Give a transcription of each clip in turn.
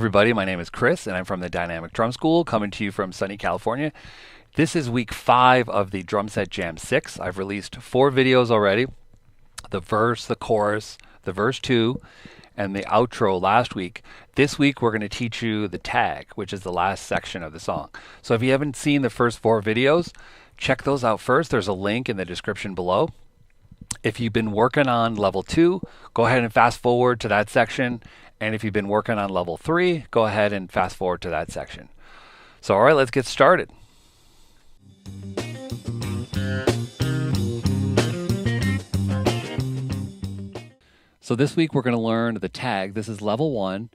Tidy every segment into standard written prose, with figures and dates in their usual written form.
everybody. My name is Chris, and I'm from the Dynamic Drum School, coming to you from sunny California. This is week 5 of the Drum Set Jam 6. I've released 4 videos already. The verse, the chorus, the verse 2, and the outro last week. This week, we're going to teach you the tag, which is the last section of the song. So if you haven't seen the first 4 videos, check those out first. There's a link in the description below. If you've been working on level 2, go ahead and fast forward to that section. And if you've been working on level 3, go ahead and fast forward to that section. So, all right, let's get started. So this week we're going to learn the tag. This is level 1,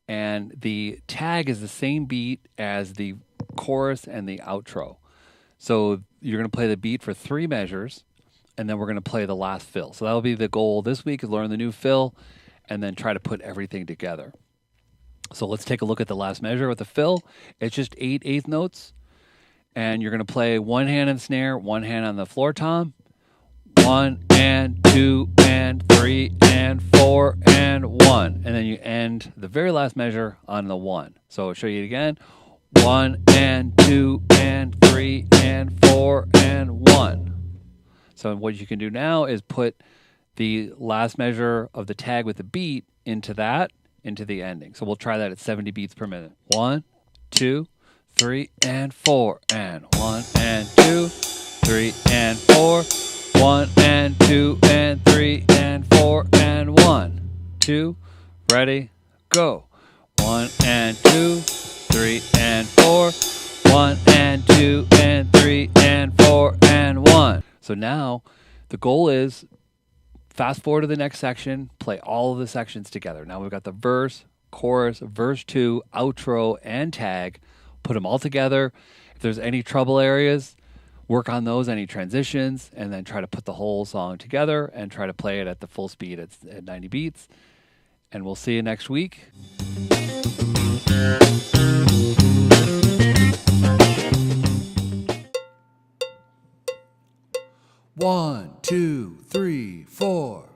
and the tag is the same beat as the chorus and the outro. So you're going to play the beat for 3 measures, and then we're going to play the last fill. So that'll be the goal this week, is learn the new fill and then try to put everything together. So let's take a look at the last measure with the fill. It's just 8 eighth notes, and you're going to play 1 hand on the snare, 1 hand on the floor tom, 1 and 2 and 3 and 4 and 1, and then you end the very last measure on the 1. So I'll show you it again. 1 and 2 and 3 and 4 and 1. So what you can do now is put the last measure of the tag with the beat into the ending. So we'll try that at 70 beats per minute. 1, 2, 3 and 4 and 1 and 2, 3 and 4, 1 and 2 and 3 and 4 and 1, 2, ready, go. 1 and 2, 3 and 4, 1 and 2 and 3 and 4 and 1. So now the goal is fast forward to the next section, play all of the sections together. Now we've got the verse, chorus, verse 2, outro, and tag. Put them all together. If there's any trouble areas, work on those, any transitions, and then try to put the whole song together and try to play it at the full speed at 90 beats. And we'll see you next week. One, 2, 3, 4.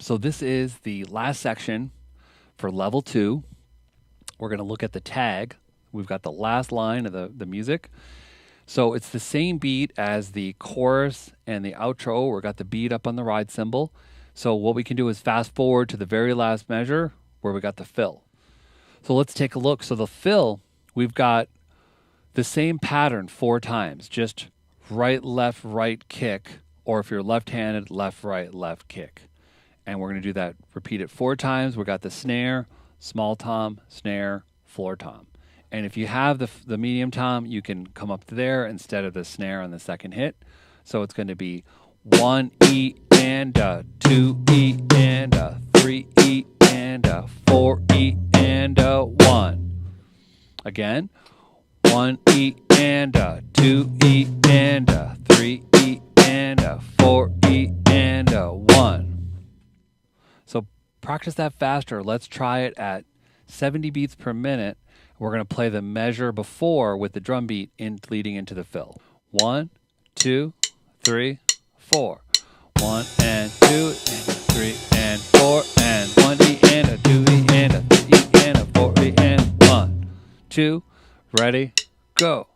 So this is the last section for level 2. We're going to look at the tag. We've got the last line of the music. So it's the same beat as the chorus and the outro. We've got the beat up on the ride cymbal. So what we can do is fast forward to the very last measure where we got the fill. So let's take a look. So the fill, we've got the same pattern 4 times, just right, left, right, kick, or if you're left-handed, left, right, left, kick. And we're going to do that, repeat it 4 times. We got the snare, small tom, snare, floor tom. And if you have the medium tom, you can come up to there instead of the snare on the second hit. So it's going to be 1 E and a 2 E and a 3 E and a 4E and a 1. Again, 1E and a 2E and a 3E and a 4E and a 1. So practice that faster. Let's try it at 70 beats per minute. We're going to play the measure before with the drum beat leading into the fill. 1, 2, 3, 4. 1 and 2 and 3 and 4 and 1E and a 2E and a 3E and a 4E and 1, 2, ready, go.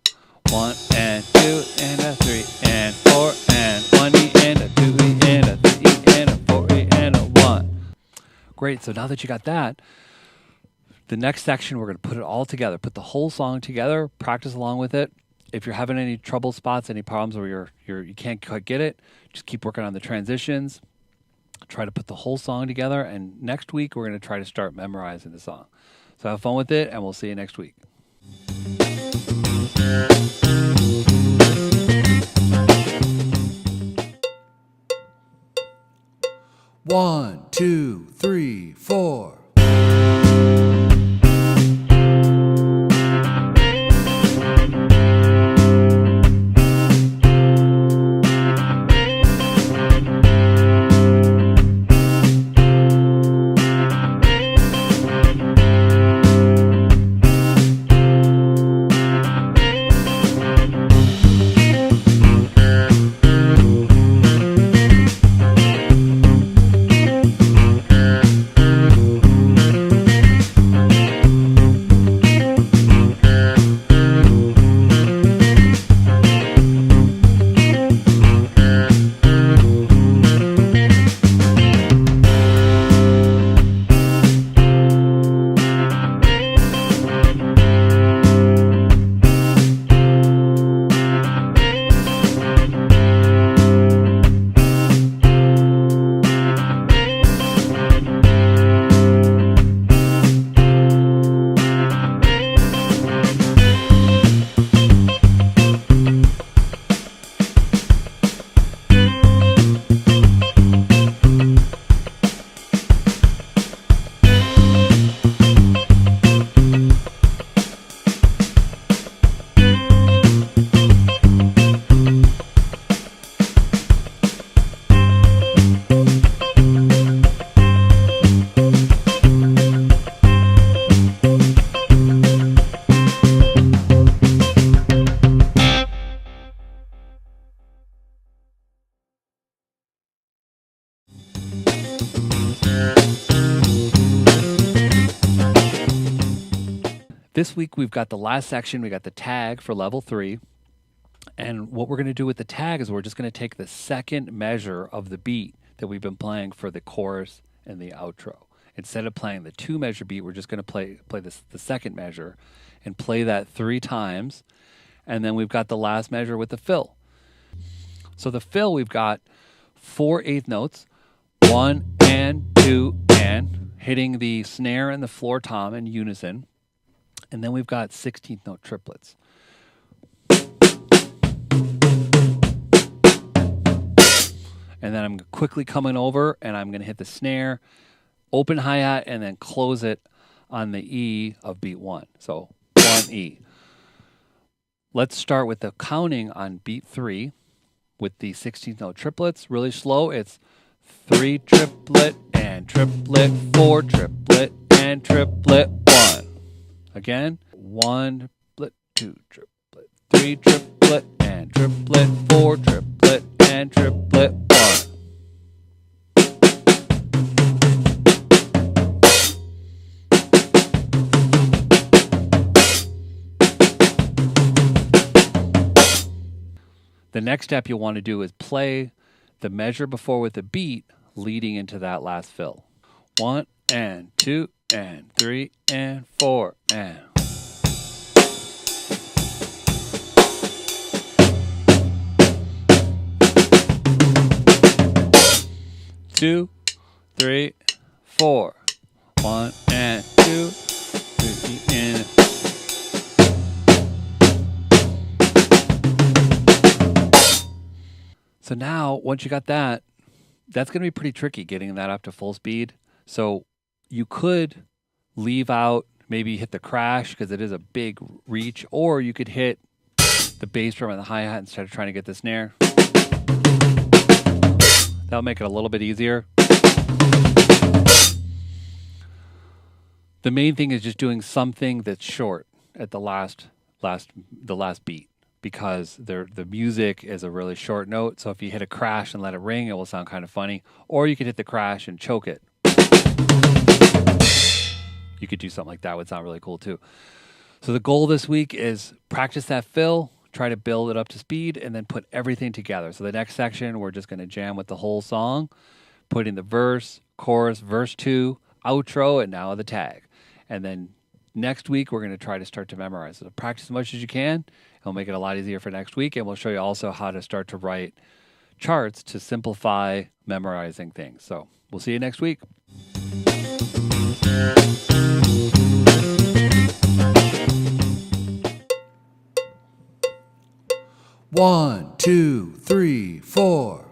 1 and 2 and a 3 and 4 and 1E and a 2E and a 3E and a 4E and a 1. Great, so now that you got that, the next section we're going to put it all together, put the whole song together, practice along with it. If you're having any trouble spots, any problems where you can't quite get it, just keep working on the transitions. Try to put the whole song together, and next week we're going to try to start memorizing the song. So have fun with it, and we'll see you next week. One, two, three, four. This week we've got the last section. We got the tag for level 3. And what we're going to do with the tag is we're just going to take the second measure of the beat that we've been playing for the chorus and the outro. Instead of playing the 2-measure beat, we're just going to play the second measure and play that 3 times. And then we've got the last measure with the fill. So the fill, we've got 4 eighth notes, 1 and 2 and, hitting the snare and the floor tom in unison. And then we've got 16th note triplets. And then I'm quickly coming over and I'm going to hit the snare, open hi-hat, and then close it on the E of beat 1. So 1E. Let's start with the counting on beat 3 with the 16th note triplets. Really slow. It's 3 triplet and triplet, 4 triplet and triplet, 1. Again, 1 triplet, 2 triplet, 3 triplet and triplet, 4 triplet and triplet, 1. The next step you'll want to do is play the measure before with the beat leading into that last fill. 1 and 2 and 3 and 4 and. Two, 3, 4. 1 and 2, 3 and. So now, once you got that, that's going to be pretty tricky getting that up to full speed. So you could leave out, maybe hit the crash because it is a big reach, or you could hit the bass drum and the hi-hat instead of trying to get the snare. That'll make it a little bit easier. The main thing is just doing something that's short at the last beat, because the music is a really short note. So if you hit a crash and let it ring, it will sound kind of funny. Or you could hit the crash and choke it. You could do something like that. It would sound really cool too. So the goal this week is practice that fill, try to build it up to speed, and then put everything together. So the next section, we're just going to jam with the whole song, putting the verse, chorus, verse 2, outro, and now the tag. And then next week, we're going to try to start to memorize. So practice as much as you can. It'll make it a lot easier for next week. And we'll show you also how to start to write charts to simplify memorizing things. So we'll see you next week. One, two, three, four.